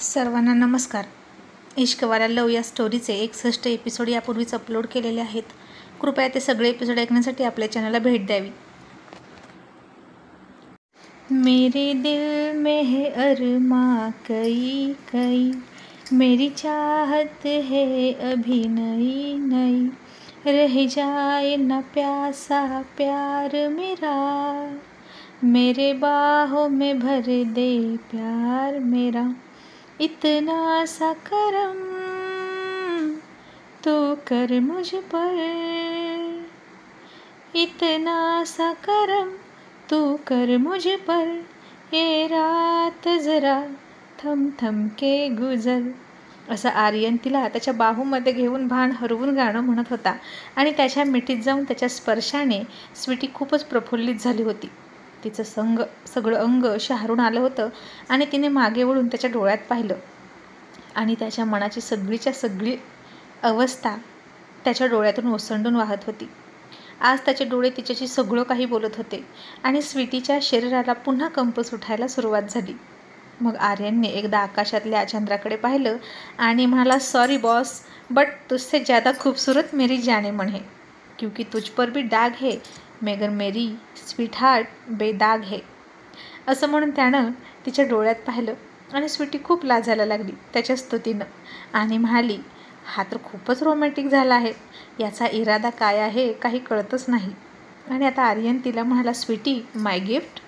सर्वांना नमस्कार. इश्कवाला लव या स्टोरीचे 61 एपिसोड यापूर्वीच अपलोड केलेले आहेत. कृपया ते सगळे एपिसोड ऐकण्यासाठी आपल्या चॅनलला भेट द्यावी. मेरे दिल में है अरमा कई कई, मेरी चाहत है अभी नई नई, रह जाए न प्यासा प्यार मेरा, मेरे बाहों में भर दे प्यार मेरा, इतना सा करम तू कर मुझ पर, इतना सा करम तू कर मुझ पर, ये रात जरा थम थम के गुजर. असं आर्यन तिला त्याच्या बाहूमध्ये घेऊन भान हरवून गाणं म्हणत होता आणि त्याच्या मिठीत जाऊन त्याच्या स्पर्शाने स्वीटी खूपच प्रफुल्लित झाली होती. तिचं सगळं अंग शहारून आलं होतं आणि तिने मागे वळून त्याच्या डोळ्यात पाहिलं आणि त्याच्या मनाची सगळीच्या सगळी अवस्था त्याच्या डोळ्यातून ओसंडून वाहत होती. आज त्याचे डोळे तिच्याशी सगळं काही बोलत होते आणि स्वीटीच्या शरीराला पुन्हा कंप सुटायला सुरुवात झाली. मग आर्यनने एकदा आकाशातल्या चंद्राकडे पाहिलं आणि म्हणाला, सॉरी बॉस, बट तुझसे ज़्यादा खूबसूरत मेरी जाने मन है, क्योंकि तुझ पर भी डाग है मगर मेरी स्वीट हार्ट बेदाग है. असं म्हणून त्यानं तिच्या डोळ्यात पाहिलं आणि स्वीटी खूप लाजायला लागली त्याच्या स्तुतीनं आणि म्हणाली, हा तर खूपच रोमॅन्टिक झाला आहे, याचा इरादा काय आहे काही कळतच नाही. आणि आता आर्यन तिला म्हणाला, स्वीटी माय गिफ्ट,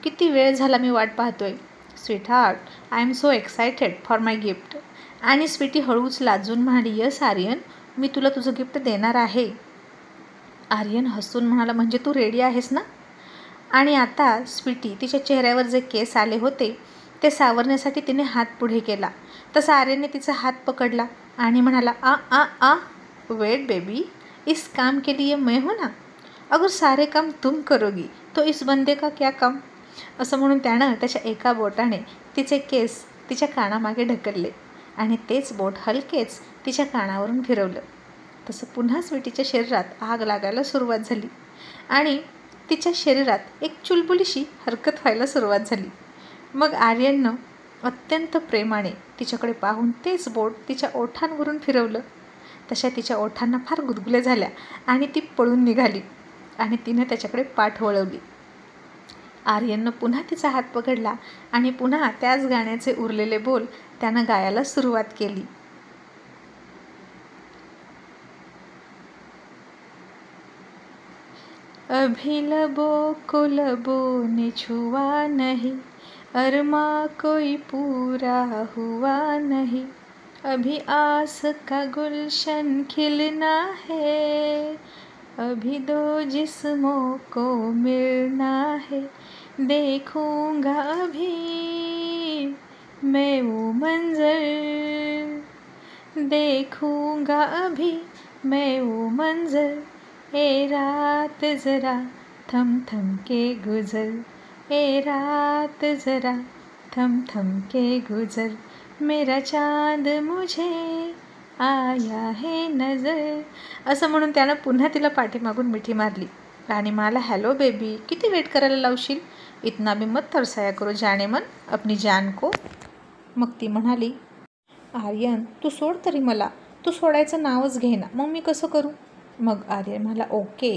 किती वेळ झाला मी वाट पाहतोय. Sweet heart, I am so excited for my gift. आणि स्वीटी हळूच लाजून म्हणाली, यस आर्यन, मी तुला तुझं गिफ्ट देणार आहे. आर्यन हसून म्हणाला, म्हणजे तू रेडी आहेस ना. आणि आता स्वीटी तिच्या चेहऱ्यावर जे केस आले होते ते सावरण्यासाठी तिने हात पुढे केला. तसा आर्यनने तिचा हात पकडला आणि म्हणाला, आ आ आ वेट बेबी, इस काम के लिए मैं हूँ ना, अगर सारे काम तुम करोगी तो इस बंदे का क्या काम. असं म्हणून त्यानं त्याच्या एका बोटाने तिचे केस तिच्या कानामागे ढकलले आणि तेच बोट हलकेच तिच्या कानावरून फिरवलं. तसं पुन्हा स्वीटीच्या शरीरात आग लागायला सुरुवात झाली आणि तिच्या शरीरात एक चुलबुलीशी हरकत व्हायला सुरुवात झाली. मग आर्यननं अत्यंत प्रेमाने तिच्याकडे पाहून तेच बोट तिच्या ओठांवरून फिरवलं. तशा तिच्या ओठांना फार गुदगुल्या झाल्या आणि ती पळून निघाली आणि तिने त्याच्याकडे पाठ वळवली. आर्यननं पुन्हा तिचा हात पकडला आणि पुन्हा त्याच गाण्याचे उरलेले बोल त्यानं गायला सुरुवात केली. अभी लबों को लबों ने छुआ नहीं, अरमा कोई पूरा हुआ नहीं, अभी आस का गुलशन खिलना है, अभी दो जिस्मों को मिलना है, देखूंगा अभी मैं वो मंजर, देखूंगा अभी मैं वो मंजर, ए रात ज़रा थम थम के गुजर, ए रात ज़रा थम थम के गुजर, मेरा चांद मुझे आया है नजर. असं म्हणून त्यानं पुन्हा तिला पाठीमागून मिठी मारली आणि मला, हॅलो बेबी, किती वेट करायला लावशील, इतना भी मत तरसाया करो जाने मन अपनी जान को. मग ती म्हणाली, आर्यन तू सोड तरी मला, तू सोडायचं नावच घे ना, मग मी कसं करू. मग आर्यन म्हणाला, ओके,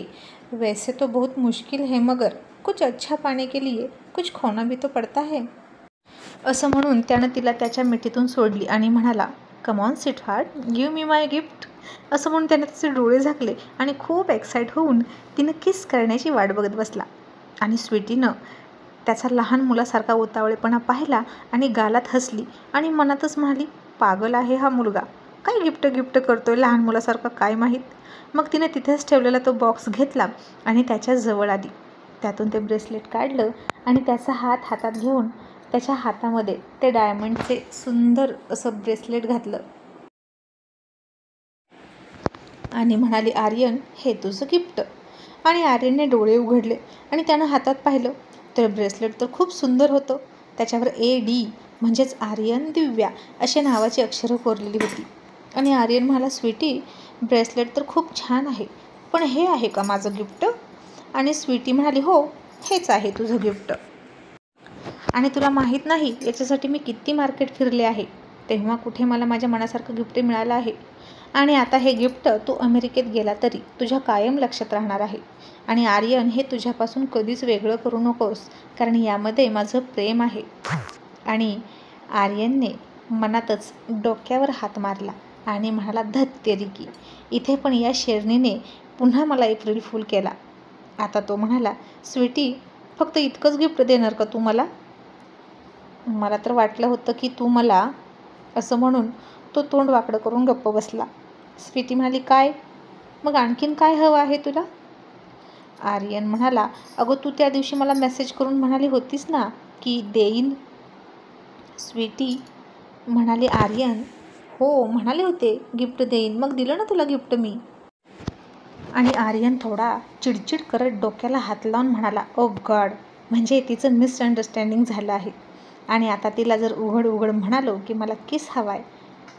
वैसे तो बहुत मुश्किल है मगर कुछ अच्छा पाने के लिए कुछ खोना भी तो पड़ता है. असं म्हणून त्यानं तिला त्याच्या मिठीतून सोडली आणि म्हणाला, come on sweet heart, give me my gift. असं म्हणून त्याने तिचे डोळे झाकले आणि खूप एक्साईट होऊन तिनं किस करण्याची वाट बघत बसला. आणि स्वीटीनं त्याचा लहान मुलासारखा उतावळेपणा पाहिला आणि गालात हसली आणि मनातच म्हणाली, पागल आहे हा मुलगा, काय गिफ्ट करतोय लहान मुलासारखं काय माहीत. मग तिने तिथेच ठेवलेला तो बॉक्स घेतला आणि त्याच्या जवळ आली. त्यातून ते ब्रेसलेट काढलं आणि त्याचा हात हातात घेऊन त्याच्या हातामध्ये ते डायमंडचे सुंदर असं ब्रेसलेट घातलं आणि म्हणाली, आर्यन हे तुझं गिफ्ट. आणि आर्यनने डोळे उघडले आणि त्यानं हातात पाहिलं तर ब्रेसलेट तर खूप सुंदर होतं. त्याच्यावर AD म्हणजेच आर्यन दिव्या अशा नावाची अक्षरं कोरलेली होती. आणि आर्यन म्हणाला, स्वीटी ब्रेसलेट तर खूप छान आहे, पण हे आहे का माझं गिफ्ट. आणि स्वीटी म्हणाली, हो हेच आहे तुझं गिफ्ट. आणि तुला माहीत नाही याच्यासाठी मी किती मार्केट फिरले आहे. तेव्हा कुठे मला माझ्या मनासारखं गिफ्ट मिळालं आहे. आणि आता हे गिफ्ट तू अमेरिकेत गेला तरी तुझ्या कायम लक्षात राहणार आहे. आणि आर्यन, हे तुझ्यापासून कधीच वेगळं करू नकोस, कारण यामध्ये माझं प्रेम आहे. आणि आर्यनने मनातच डोक्यावर हात मारला आणि म्हणाला, धत तेरी की, इथे पण या शेरणीने पुन्हा मला एप्रिल फूल केला. आता तो म्हणाला, स्वीटी, फक्त इतकंच गिफ्ट देणार का तू मला? मला तर वाटलं होतं की तू मला, असं म्हणून तो तोंड वाकडं करून गप्प बसला. स्वीटी म्हणाली, काय? मग आणखीन काय हवं आहे तुला? आर्यन म्हणाला, अगं तू त्या दिवशी मला मेसेज करून म्हणाली होतीस ना की देईन. स्वीटी म्हणाली, आर्यन, हो म्हणाले होते गिफ्ट देईन, मग दिलं ना तुला गिफ्ट मी. आणि आर्यन थोडा चिडचिड करत डोक्याला हात लावून म्हणाला, ओ गॉड, म्हणजे तिचं मिसअंडरस्टँडिंग झालं आहे. आणि आता तिला जर उघड उघड म्हणालो की मला किस हवाय,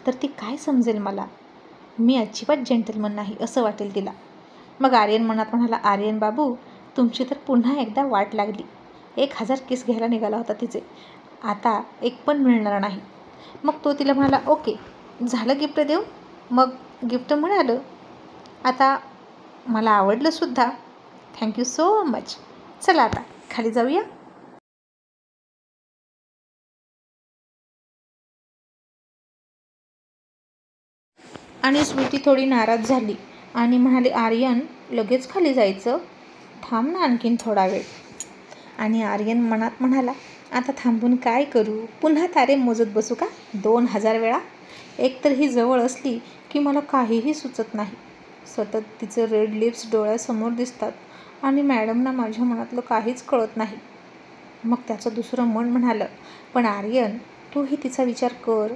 तर ती काय समजेल मला? मी अजिबात जेंटलमन नाही असं वाटेल तिला. मग आर्यन मनात म्हणाला, आर्यन बाबू, तुमची तर पुन्हा एकदा वाट लागली. 1000 किस घ्यायला निघाला होता तिचे, आता एक पण मिळणार नाही. मग तो तिला म्हणाला, ओके झालं गिफ्ट देऊ. मग गिफ्ट मिळालं, आता मला आवडलंसुद्धा, थँक्यू सो मच. चला आता खाली जाऊया. आणि स्वीटी थोडी नाराज झाली आणि म्हणाली, आर्यन, लगेच खाली जायचं? थांब ना आणखीन थोडा वेळ. आणि आर्यन मनात म्हणाला, आता थांबून काय करू? पुन्हा तारे मोजत बसू का 2000 वेळा? एकतर ही जवळ असली की मला काहीही सुचत नाही. सतत तिचं रेड लिप्स डोळ्यासमोर दिसतात आणि मॅडमना माझ्या मनातलं काहीच कळत नाही. मग त्याचं दुसरं मन म्हणालं, पण आर्यन, तूही तिचा विचार कर.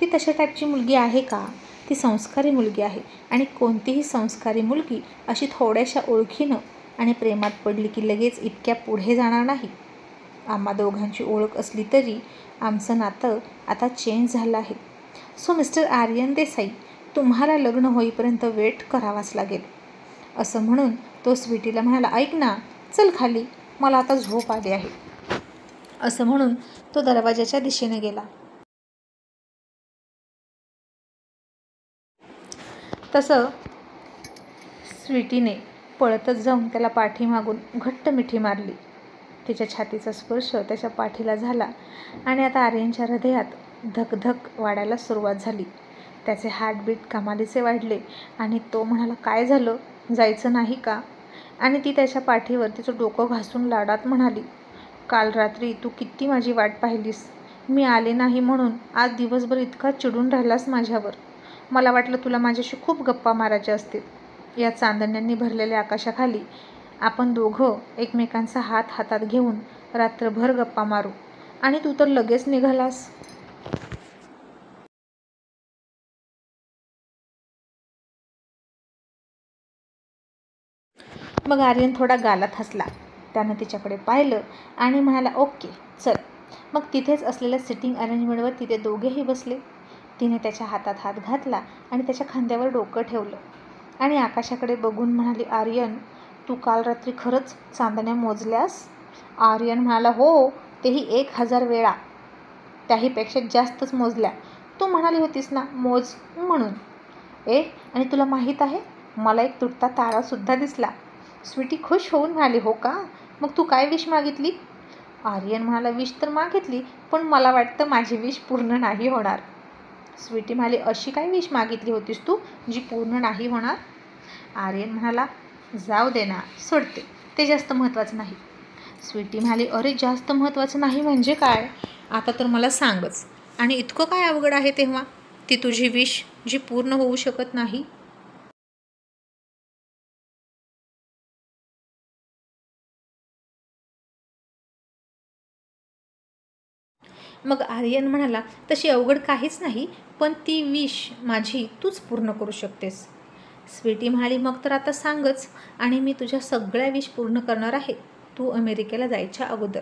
ती तशा टाईपची मुलगी आहे का? ती संस्कारी मुलगी आहे. आणि कोणतीही संस्कारी मुलगी अशी थोड्याशा ओळखीनं आणि प्रेमात पडली की लगेच इतक्या पुढे जाणार नाही. आम्हा दोघांची ओळख असली तरी आमचं नातं आता चेंज झालं आहे. सो मिस्टर आर्यन देसाई, तुम्हाला लग्न होईपर्यंत वेट करावाच लागेल. असं म्हणून तो स्वीटीला म्हणाला, ऐक ना, चल खाली, मला आता झोप आली आहे. असं म्हणून तो दरवाजाच्या दिशेने गेला. तसं स्वीटीने पळतच जाऊन त्याला पाठीमागून घट्ट मिठी मारली. तिच्या छातीचा स्पर्श त्याच्या पाठीला झाला आणि आता आर्यनच्या हृदयात धकधक वाढायला सुरुवात झाली. त्याचे हार्टबीट कमालीचे वाढले आणि तो म्हणाला, काय झालं, जायचं नाही का? आणि ती त्याच्या पाठीवर तिचं डोकं घासून लाडात म्हणाली, काल रात्री तू किती माझी वाट पाहिलीस. मी आले नाही म्हणून आज दिवसभर इतका चिडून राहिलास माझ्यावर. मला वाटलं तुला माझ्याशी खूप गप्पा मारायच्या असतील. या चांदण्यांनी भरलेल्या आकाशाखाली आपण दोघं एकमेकांचा हात हातात घेऊन रात्रभर गप्पा मारू, आणि तू तर लगेच निघालास. मग आर्यन थोडा गालात हसला. त्यानं तिच्याकडे पाहिलं आणि म्हणाला, ओके चल. मग तिथेच असलेल्या सिटिंग अरेंजमेंटवर तिथे दोघेही बसले. तिने त्याच्या हातात हात घातला आणि त्याच्या खांद्यावर डोकं ठेवलं आणि आकाशाकडे बघून म्हणाली, आर्यन, तू काल रात्री खरंच चांदण्या मोजल्यास? आर्यन म्हणाला, हो, तेही 1000 वेळा, त्याहीपेक्षा जास्तच मोजल्या. तू म्हणाली होतीस ना मोज म्हणून. आणि तुला माहीत आहे, मला एक तुटता तारासुद्धा दिसला. स्वीटी खुश होऊन म्हणाली, हो का? मग तू काय विश मागितली? आर्यन म्हणाला, विश तर मागितली, पण मला वाटतं माझी विश पूर्ण नाही होणार. स्वीटी म्हणाली, अशी काय विश मागितली होतीस तू जी पूर्ण नाही होणार? आर्यन म्हणाला, जाऊ दे ना, सोडते, ते जास्त महत्त्वाचं नाही. स्वीटी म्हणाली, अरे जास्त महत्त्वाचं नाही म्हणजे काय? आता तर मला सांगच. आणि इतकं काय अवघड आहे तेव्हा ती तुझी विश जी पूर्ण होऊ शकत नाही? मग आर्यन म्हणाला, तशी अवघड काहीच नाही, पण ती विश माझी तूच पूर्ण करू शकतेस. स्वीटी म्हणाली, मग तर आता सांगच, आणि मी तुझ्या सगळ्या विश पूर्ण करणार आहे, तू अमेरिकेला जायच्या अगोदर.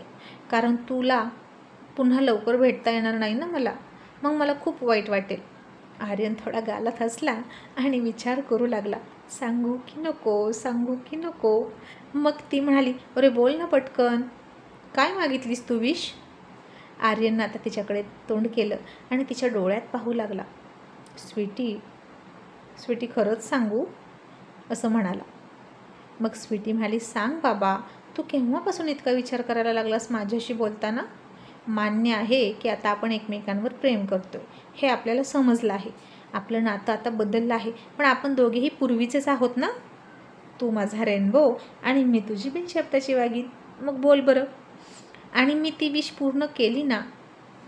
कारण तुला पुन्हा लवकर भेटता येणार नाही ना मला, मग मला खूप वाईट वाटेल. आर्यन थोडा गालात हसला आणि विचार करू लागला, सांगू की नको, सांगू की नको. मग ती म्हणाली, अरे बोल ना पटकन, काय मागितलीस तू विश? आर्यननं आता तिच्याकडे तोंड केलं आणि तिच्या डोळ्यात पाहू लागला. स्वीटी खरंच सांगू असं म्हणाला. मग स्वीटी म्हणाली, सांग बाबा, तू केव्हापासून इतका विचार करायला लागलास माझ्याशी बोलताना? मान्य आहे की आता आपण एकमेकांवर प्रेम करतोय, हे आपल्याला समजलं आहे. आपलं नातं आता बदललं आहे, पण आपण दोघेही पूर्वीचेच आहोत ना. तू माझा रेनबो आणि मी तुझी बिनशब्दाची वागीण. मग बोल बरं. आणि मी ती विश पूर्ण केली ना.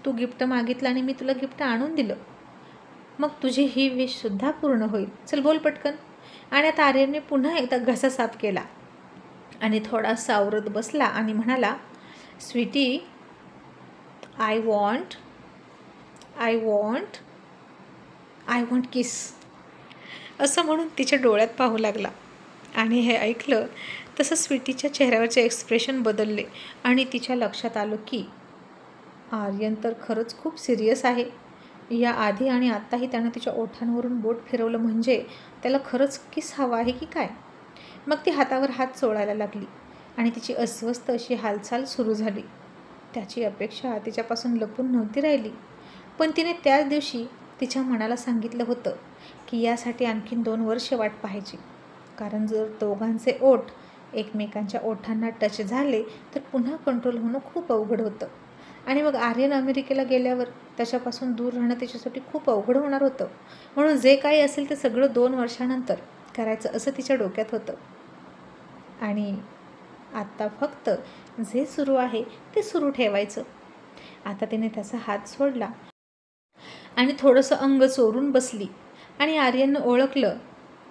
तू गिफ्ट मागितलं आणि मी तुला गिफ्ट आणून दिलं. मग तुझी ही विशसुद्धा पूर्ण होईल. चल बोल पटकन. आणि आता आर्यनने पुन्हा एकदा घसा साफ केला आणि थोडा सावरत बसला आणि म्हणाला, स्वीटी, आय वॉन्ट किस असं म्हणून तिच्या डोळ्यात पाहू लागला. आणि हे ऐकलं तसं स्वीटीच्या चेहऱ्यावरचे एक्सप्रेशन बदलले आणि तिच्या लक्षात आलं की आर्यन तर खरंच खूप सिरियस आहे. या आधी आणि आत्ताही त्यानं तिच्या ओठांवरून बोट फिरवलं म्हणजे त्याला खरंच किस हवा आहे की काय. मग ती हातावर हात चोळायला लागली आणि तिची अस्वस्थ अशी हालचाल सुरू झाली. त्याची अपेक्षा तिच्यापासून लपून नव्हती राहिली, पण तिने त्याच दिवशी तिच्या मनाला सांगितलं होतं की यासाठी आणखीन 2 वर्ष वाट पाहायची. कारण जर दोघांचे ओठ एकमेकांच्या ओठांना टच झाले तर पुन्हा कंट्रोल होणं खूप अवघड होतं. आणि मग आर्यन अमेरिकेला गेल्यावर त्याच्यापासून दूर राहणं त्याच्यासाठी खूप अवघड होणार होतं. म्हणून जे काही असेल ते सगळं 2 वर्षानंतर करायचं असं तिच्या डोक्यात होतं. आणि आत्ता फक्त जे सुरू आहे ते सुरू ठेवायचं. आता तिने त्याचा हात सोडला आणि थोडंसं अंग चोरून बसली आणि आर्यननं ओळखलं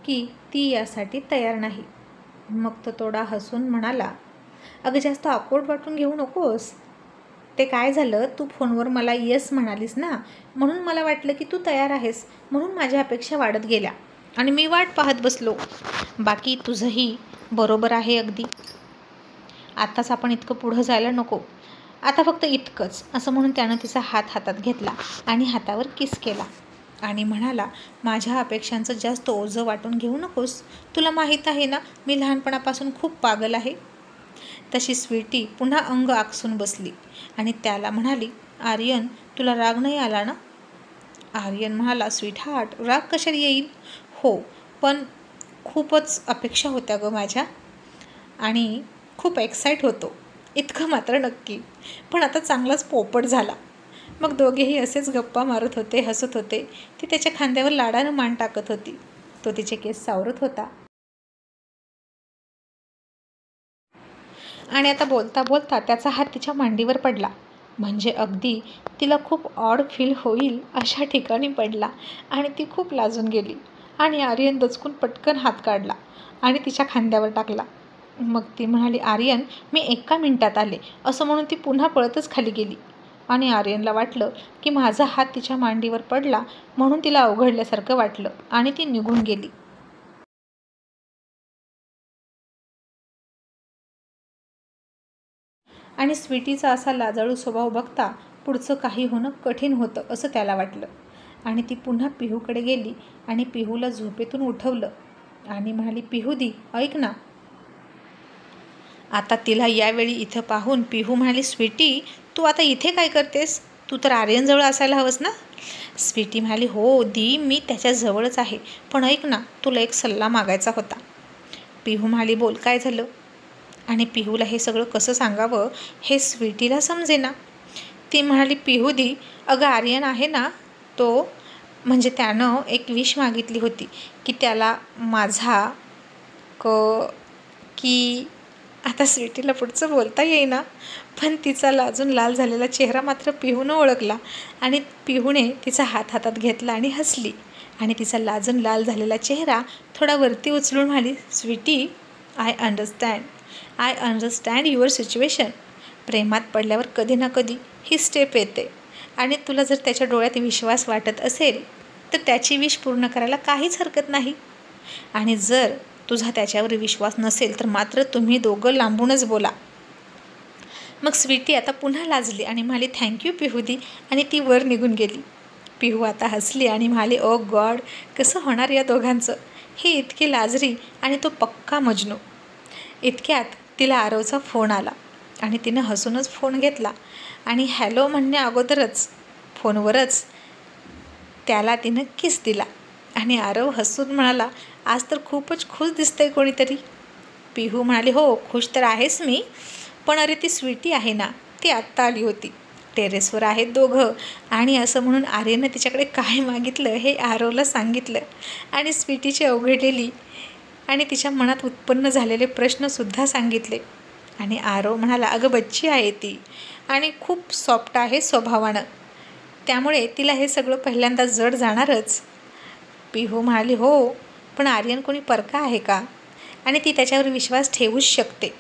की ती यासाठी तयार नाही. मग तो थोडा हसून म्हणाला, अगं जास्त ऑकवर्ड वाटून घेऊ नकोस. ते काय झालं, तू फोनवर मला येस म्हणालीस ना, म्हणून मला वाटलं की तू तयार आहेस, म्हणून माझ्या अपेक्षा वाढत गेल्या आणि मी वाट पाहत बसलो. बाकी तुझंही बरोबर आहे अगदी. आत्ताच आपण इतकं पुढं जायला नको, आता फक्त इतकंच असं म्हणून त्यानं तिचा हात हातात घेतला आणि हातावर किस केला आणि म्हणाला, माझ्या अपेक्षांचं जास्त ओझं वाटून घेऊ नकोस. तुला माहीत आहे ना, मी लहानपणापासून खूप पागल आहे. तशी स्वीटी पुन्हा अंग आकसून बसली आणि त्याला म्हणाली, आर्यन, तुला राग नाही आला ना? आर्यन म्हणाला, स्वीटहार्ट, राग कशाला येईल? हो, पण खूपच अपेक्षा होत्या गं माझ्या आणि खूप एक्साईट होतो, इतकं मात्र नक्की. पण आता चांगलाच पोपट झाला. मग दोघेही असेच गप्पा मारत होते, हसत होते. ती त्याच्या खांद्यावर लाडानं मान टाकत होती. तो तिचे केस सावरत होता. आणि आता बोलता बोलता त्याचा हात तिच्या मांडीवर पडला. म्हणजे अगदी तिला खूप ऑड फील होईल अशा ठिकाणी पडला आणि ती खूप लाजून गेली. आणि आर्यन दचकून पटकन हात काढला आणि तिच्या खांद्यावर टाकला. मग ती म्हणाली, आर्यन, मी 1 मिनिटात आले असं म्हणून ती पुन्हा पळतच खाली गेली. आणि आर्यनला वाटलं की माझा हात तिच्या मांडीवर पडला म्हणून तिला अवघडल्यासारखं वाटलं आणि ती निघून गेली. आणि स्वीटीचा असा लाजाळू स्वभाव बघता पुढचं काही होणं कठीण होतं असं त्याला वाटलं. आणि ती पुन्हा पिहूकडे गेली आणि पिहूला झोपेतून उठवलं आणि म्हणाली, पिहूदी, ऐक ना. आता तिला यावेळी इथं पाहून पिहू म्हणाली, स्वीटी, तू आता इथे काय करतेस? तू तर आर्यनजवळ असायला हवंस ना. स्वीटी म्हणाली, हो दी, मी त्याच्याजवळच आहे, पण ऐक ना, तुला एक सल्ला मागायचा होता. पिहू म्हणाली, बोल, काय झालं? आणि पिहूला हे सगळं कसं सांगावं हे स्वीटीला समजेना. ती म्हणाली, पिहूदी, अगं आर्यन आहे ना, तो म्हणजे त्यानं एक विश मागितली होती की त्याला माझा की आता स्वीटीला पुढचं बोलता येईना, पण तिचा लाजून लाल झालेला चेहरा मात्र पिहूनं ओळखला आणि पिहूने तिचा हात हातात घेतला आणि हसली आणि तिचा लाजून लाल झालेला चेहरा थोडा वरती उचलून म्हणाली, sweetie, I understand your situation. प्रेमात पडल्यावर कधी ना कधी ही स्टेप येते आणि तुला जर त्याच्या डोळ्यात विश्वास वाटत असेल तर त्याची विश पूर्ण करायला काहीच हरकत नाही. आणि जर तुझा त्याच्यावर विश्वास नसेल तर मात्र तुम्ही दोघं लांबूनच बोला. मग स्वीटी आता पुन्हा लाजली आणि म्हणाली, थँक्यू पिहूदी, आणि ती वर निघून गेली. पिहू आता हसली आणि म्हणाली, ओ गॉड, कसं होणार या दोघांचं? ही इतकी लाजरी आणि तो पक्का मजनू. इतक्यात तिला आरवचा फोन आला आणि तिनं हसूनच फोन घेतला आणि हॅलो म्हणण्या अगोदरच फोनवरच त्याला तिनं किस दिला. आणि आरव हसून म्हणाला, आज तर खूपच खुश दिसतंय कोणीतरी. पिहू म्हणाली, हो खुश तर आहेस मी, पण अरे ती स्वीटी आहे ना, ती आत्ता आली होती. टेरेसवर आहेत दोघं. आणि असं म्हणून आर्यनं तिच्याकडे काय मागितलं हे आरवला सांगितलं. आणि स्वीटीची अवघडलेली आणि तिच्या मनात उत्पन्न झालेले प्रश्नसुद्धा सांगितले. आणि आरव म्हणाला, अगं बच्ची आहे ती आणि खूप सॉफ्ट आहे स्वभावानं, त्यामुळे तिला हे सगळं पहिल्यांदा जड जाणारच. पिहू म्हणाली, हो पण आर्यन कोणी परका आहे का, आणि ती त्याच्यावर विश्वास ठेवूच शकते.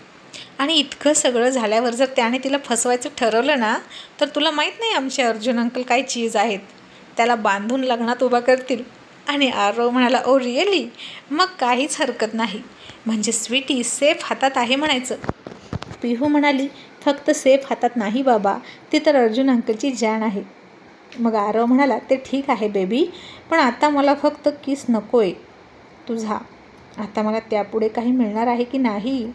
आणि इतकं सगळं झाल्यावर जर त्याने तिला फसवायचं ठरवलं ना, तर तुला माहीत नाही आमचे अर्जुन अंकल काय चीज आहेत, त्याला बांधून लग्नात उभा करतील. आणि आरव म्हणाला, ओ रिअली, मग काहीच हरकत नाही, म्हणजे स्वीटी सेफ हातात आहे म्हणायचं. पिहू म्हणाली, फक्त सेफ हातात नाही बाबा, ती तर अर्जुन अंकलची जान आहे. मग आरव म्हणाला, ते ठीक आहे बेबी, पण आता मला फक्त किस नको आहे तुझा. आता मला त्यापुढे काही मिळणार आहे की नाही.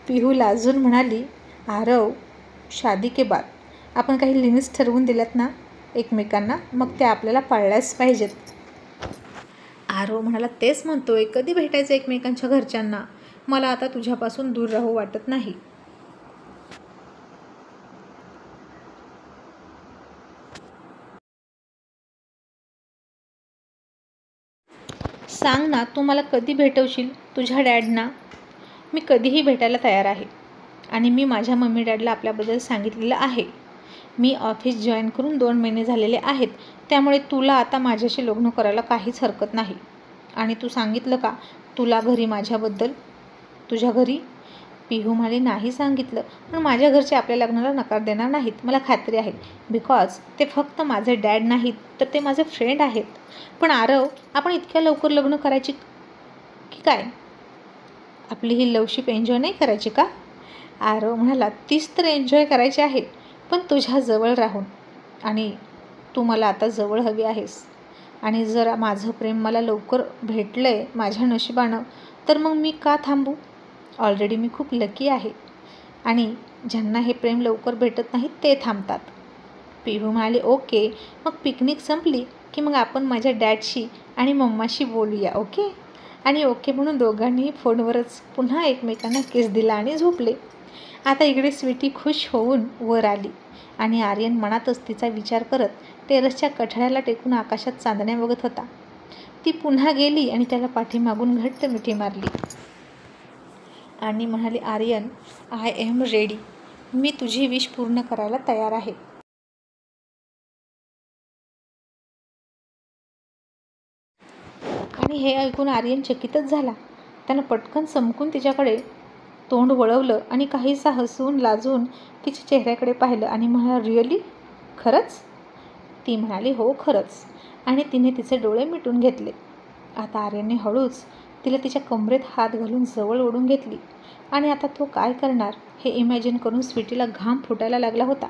पिहू लाजून म्हणाली, आरव शादी के बाद आपण काही लिमिट्स ठरवून दिल्यात ना एकमेकांना, मग त्या आपल्याला पाळल्याच पाहिजेत. आरव म्हणाला, तेच म्हणतोय, कधी भेटायचं एकमेकांच्या घरच्यांना, मला आता तुझ्यापासून दूर राहू वाटत नाही. सांग ना, तू मला कधी भेटवशील तुझ्या डॅडना. मी कधीही भेटायला तयार आहे. आणि मी माझ्या मम्मी डॅडला आपल्याबद्दल सांगितलेलं आहे. मी ऑफिस जॉईन करून 2 महिने झालेले आहेत, त्यामुळे तुला आता माझ्याशी लग्न करायला काहीच हरकत नाही. आणि तू सांगितलं का तुला घरी माझ्याबद्दल, तुझ्या घरी. पिहू म्हणाली, नाही सांगितलं, पण माझ्या घरचे आपल्या लग्नाला नकार देणार नाहीत, मला खात्री आहे. बिकॉज ते फक्त माझे डॅड नाहीत, तर ते माझे फ्रेंड आहेत. पण आरव, आपण इतक्या लवकर लग्न करायची की काय? आपली ही लवशिप एन्जॉय नाही करायची का? आरव म्हणाला, तीच तर एन्जॉय करायची आहे, पण तुझ्या जवळ राहून. आणि तू मला आता जवळ हवी आहेस. आणि जर माझं प्रेम मला लवकर भेटलं आहे माझ्या नशिबानं, तर मग मी का थांबू? ऑलरेडी मी खूप लकी आहे. आणि ज्यांना हे प्रेम लवकर भेटत नाही ते थांबतात. पिहू म्हणाले, ओके, मग पिकनिक संपली की मग आपण माझ्या डॅडशी आणि मम्माशी बोलूया, ओके. आणि ओके म्हणून दोघांनीही फोनवरच पुन्हा एकमेकांना किस दिला आणि झोपले. आता इकडे स्वीटी खुश होऊन वर आली आणि आर्यन मनातच तिचा विचार करत टेरेसच्या कठड्याला टेकून आकाशात चांदण्या बघत होता. ती पुन्हा गेली आणि त्याला पाठीमागून घट्ट मिठी मारली आणि म्हणाली, आर्यन, आय एम रेडी, मी तुझी विश पूर्ण करायला तयार आहे. आणि हे ऐकून आर्यन चकितच झाला. त्यानं पटकन चमकून तिच्याकडे तोंड वळवलं आणि काहीसा हसून लाजून तिच्या चेहऱ्याकडे पाहिलं आणि म्हणाला, रिअली, खरंच? ती म्हणाली, हो खरंच. आणि तिने तिचे डोळे मिटून घेतले. आता आर्यनने हळूच तिला तिच्या कमरेत हात घालून जवळ ओढून घेतली. आणि आता तो काय करणार हे इमॅजिन करून स्वीटीला घाम फुटायला लागला होता.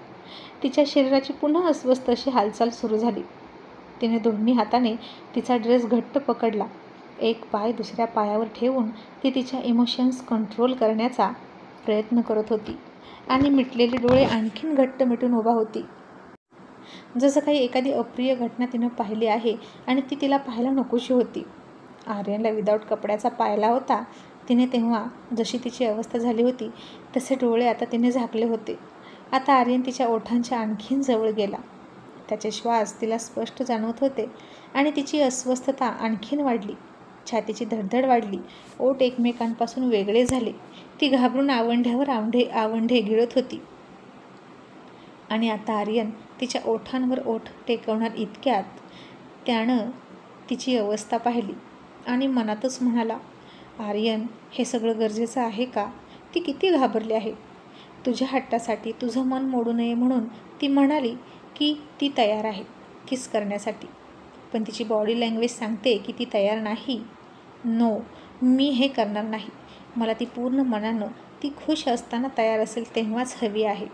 तिच्या शरीराची पुन्हा अस्वस्थ अशी हालचाल सुरू झाली. तिने दोन्ही हाताने तिचा ड्रेस घट्ट पकडला. एक पाय दुसऱ्या पायावर ठेवून ती तिच्या इमोशन्स कंट्रोल करण्याचा प्रयत्न करत होती आणि मिटलेले डोळे आणखीन घट्ट मिटून उभा होती. जसं काही एखादी अप्रिय घटना तिनं पाहिली आहे आणि ती तिला पाहायला नकोशी होती. आर्यनला विदाऊट कपड्याचा पाहिला होता तिने तेव्हा. जशी तिची अवस्था झाली होती तसे डोळे आता तिने झाकले होते. आता आर्यन तिच्या ओठांच्या आणखीन जवळ गेला. त्याचे श्वास तिला स्पष्ट जाणवत होते आणि तिची अस्वस्थता आणखीन वाढली. छातीची धडधड वाढली. ओठ एकमेकांपासून वेगळे झाले. ती घाबरून आवंढ्यावर आवंढे गिळत होती. आणि आता आर्यन तिच्या ओठांवर ओठ टेकवणार इतक्यात त्यानं तिची अवस्था पाहिली आणि मनातच म्हणाला, आर्यन, हे सगळं गरजेचं आहे का? ती किती घाबरली आहे. तुझ्या हट्टासाठी तुझं मन मोडू नये म्हणून ती म्हणाली की ती तयार आहे किस करण्यासाठी, पण तिची बॉडी लँग्वेज सांगते की ती तयार नाही. नो, मी हे करणार नाही. मला ती पूर्ण मनानं, ती खुश असताना तयार असेल तेव्हाच हवी आहे.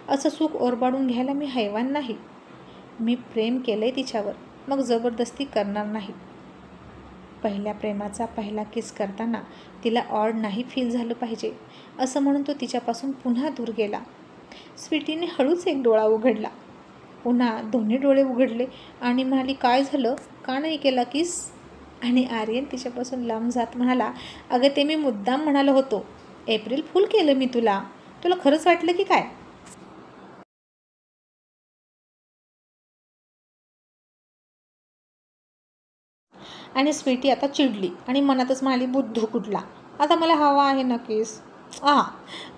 असं सुख ओरबाडून घ्यायला मी हैवान नाही. मी प्रेम केलं आहे तिच्यावर, मग जबरदस्ती करणार नाही. पहिल्या प्रेमाचा पहिला किस करताना तिला ऑड नाही फील झालं पाहिजे, असं म्हणून तो तिच्यापासून पुन्हा दूर गेला. स्वीटीने हळूच एक डोळा उघडला. पुन्हा दोन्ही डोळे उघडले आणि म्हणाली, काय झालं, का नाही केला किस? आणि आर्यन तिच्यापासून लांब जात म्हणाला, अगं ते मी मुद्दाम म्हणालो होतो. एप्रिल फुल केलं मी तुला खरंच वाटलं की काय? आणि स्वीटी आता चिडली आणि मनातच म्हणाली, बुद्धू कुठला, आता मला हवा आहे ना केस.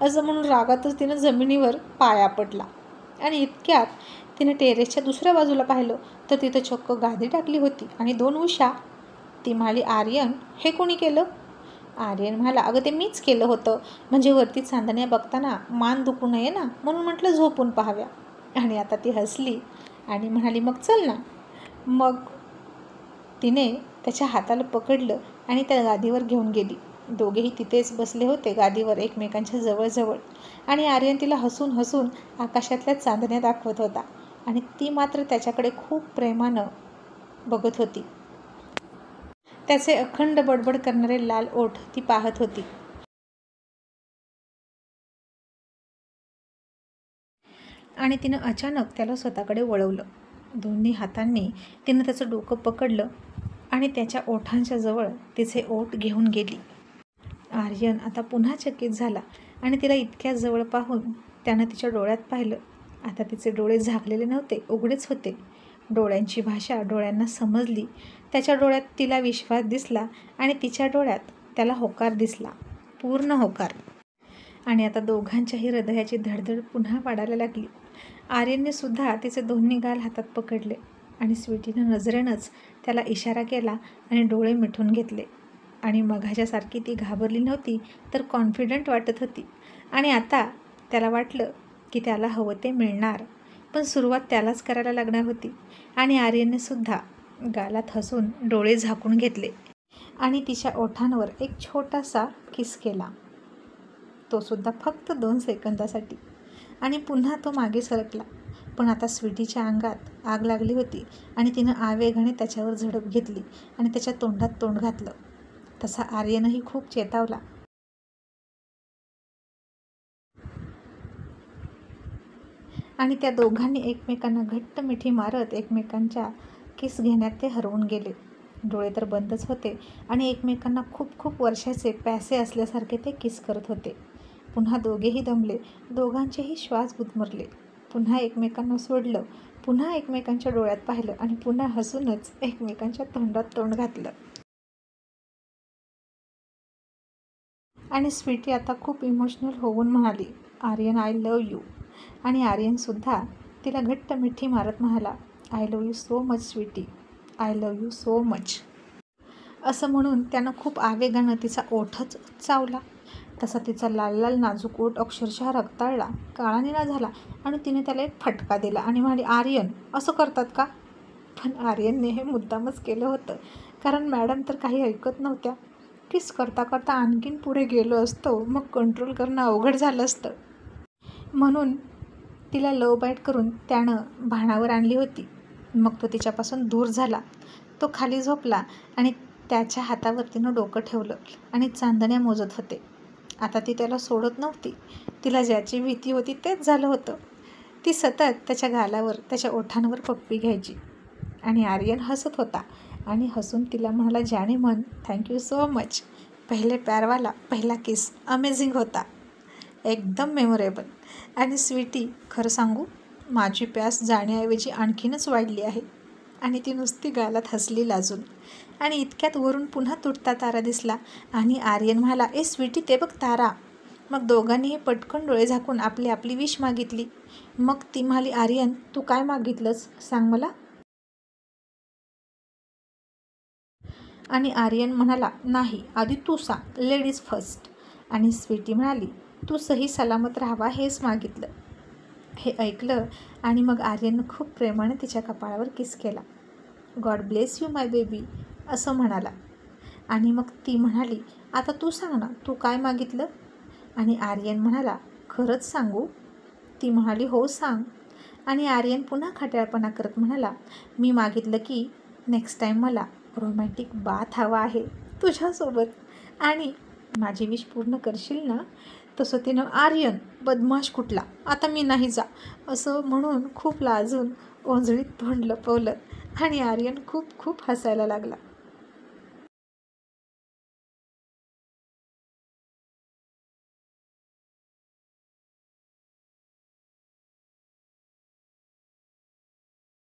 असं म्हणून रागातच तिनं जमिनीवर पाया पडला. आणि इतक्यात तिने टेरेसच्या दुसऱ्या बाजूला पाहिलं तर तिथं चक्क गादी टाकली होती आणि 2 उशा. ती म्हणाली, आर्यन हे कोणी केलं? आर्यन म्हणाला, अगं ते मीच केलं होतं, म्हणजे वरती चांदण्या बघताना मान दुखू नये ना, म्हणून म्हटलं झोपून पाहाव्या. आणि आता ती हसली आणि म्हणाली, मग चल ना. मग तिने त्याच्या हाताला पकडलं आणि त्या गादीवर घेऊन गेली. दोघेही तिथेच बसले होते गादीवर एकमेकांच्या जवळजवळ. आणि आर्यन तिला हसून हसून आकाशातल्या चांदण्या दाखवत होता आणि ती मात्र त्याच्याकडे खूप प्रेमानं बघत होती. त्याचे अखंड बडबड करणारे लाल ओठ ती पाहत होती. आणि तिनं अचानक त्याला स्वतःकडे वळवलं. दोन्ही हातांनी तिनं त्याचं डोकं पकडलं आणि त्याच्या ओठांच्या जवळ तिचे ओठ घेऊन गेली. आर्यन आता पुन्हा चकित झाला आणि तिला इतक्या जवळ पाहून त्यानं तिच्या डोळ्यात पाहिलं. आता तिचे डोळे झाकलेले नव्हते, उघडेच होते. डोळ्यांची भाषा डोळ्यांना समजली. त्याच्या डोळ्यात तिला विश्वास दिसला आणि तिच्या डोळ्यात त्याला होकार दिसला, पूर्ण होकार. आणि आता दोघांच्याही हृदयाची धडधड पुन्हा वाढायला लागली. आर्यनने सुद्धा तिचे दोन्ही गाल हातात पकडले आणि स्वीटीनं नजरेनंच त्याला इशारा केला आणि डोळे मिटून घेतले. आणि मघाच्यासारखी ती घाबरली नव्हती, तर कॉन्फिडंट वाटत होती. आणि आता त्याला वाटलं की त्याला हवं ते मिळणार, पण सुरुवात त्यालाच करायला लागणार होती. आणि आर्यनने सुद्धा गालात हसून डोळे झाकून घेतले आणि तिच्या ओठांवर एक छोटासा किस केला, तो सुद्धा फक्त 2 सेकंदासाठी. आणि पुन्हा तो मागे सरकला. पण आता स्वीटीच्या अंगात आग लागली होती आणि तिनं आवेगाने त्याच्यावर झडप घेतली आणि त्याच्या तोंडात तोंड घातलं. तसा आर्यनही खूप चेतावला. आणि त्या दोघांनी एकमेकांना घट्ट मिठी मारत एकमेकांच्या किस घेण्यात ते हरवून गेले. डोळे तर बंदच होते आणि एकमेकांना खूप खूप वर्षाचे प्यासे असल्यासारखे ते किस करत होते. पुन्हा दोघेही दमले, दोघांचेही श्वास गुदमरले. पुन्हा एकमेकांना सोडलं, पुन्हा एकमेकांच्या डोळ्यात पाहिलं आणि पुन्हा हसूनच एकमेकांच्या तोंडात तोंड घातलं. आणि स्वीटी आता खूप इमोशनल होऊन म्हणाली, आर्यन आय लव्ह यू. आणि आर्यनसुद्धा तिला घट्ट मिठी मारत म्हणाला, I love you so much sweetie, I love you so much. असं म्हणून त्यानं खूप आवेगानं तिचा ओठच चावला. तसा तिचा लाल लाल नाजूक ओठ अक्षरशः रक्ताळला, काळानिळा झाला आणि तिने त्याला एक फटका दिला आणि म्हणाली, आर्यन असं करतात का? पण आर्यनने हे मुद्दामच केलं होतं, कारण मॅडम तर काही ऐकत नव्हत्या. किस करता करता आणखीन पुढे गेलो असतो, मग कंट्रोल करणं अवघड झालं असतं. म्हणून तिला लव बाईट करून त्यानं भानावर आणली होती. मग तो तिच्यापासून दूर झाला. तो खाली झोपला आणि त्याच्या हातावर तिनं डोकं ठेवलं आणि चांदण्या मोजत होते. आता ती त्याला सोडत नव्हती. तिला ज्याची भीती होती तेच झालं होतं. ती सतत त्याच्या गालावर, त्याच्या ओठांवर पप्पी घ्यायची. आणि आर्यन हसत होता आणि हसून तिला म्हणाला, जाने मन, थँक्यू सो मच. पहिले प्यारवाला पहिला किस अमेझिंग होता, एकदम मेमोरेबल. आणि स्वीटी, खरं सांगू, माझी प्यास जाण्याऐवजी आणखीनच वाढली आहे. आणि ती नुसती गालात हसली लाजून. आणि इतक्यात वरून पुन्हा तुटता तारा दिसला आणि आर्यन म्हणाला, ए स्वीटी, ते बघ तारा. मग दोघांनीही पटकन डोळे झाकून आपली आपली विश मागितली. मग ती म्हणाली, आर्यन तू काय मागितलंस सांग मला. आणि आर्यन म्हणाला, नाही, आधी तू सांग, लेडीज फर्स्ट. आणि स्वीटी म्हणाली, तू सही सलामत राहावा हेच मागितलं. हे ऐकलं आणि मग आर्यननं खूप प्रेमाने तिच्या कपाळावर किस केला. God bless you my baby असं म्हणाला. आणि मग ती म्हणाली, आता तू सांग ना, तू काय मागितलं? आणि आर्यन म्हणाला, खरंच सांगू? ती म्हणाली, हो सांग. आणि आर्यन पुन्हा खट्याळपणा करत म्हणाला, मी मागितलं की नेक्स्ट टाईम मला रोमॅन्टिक बाथ हवा आहे तुझ्यासोबत, आणि माझी विश पूर्ण करशील ना? तसं तिनं आर्यन बदमाश कुठला, आता मी नाही जा असं म्हणून खूप लाजून ओंजळीत तोंड लपवलं आणि आर्यन खूप खूप हसायला लागला.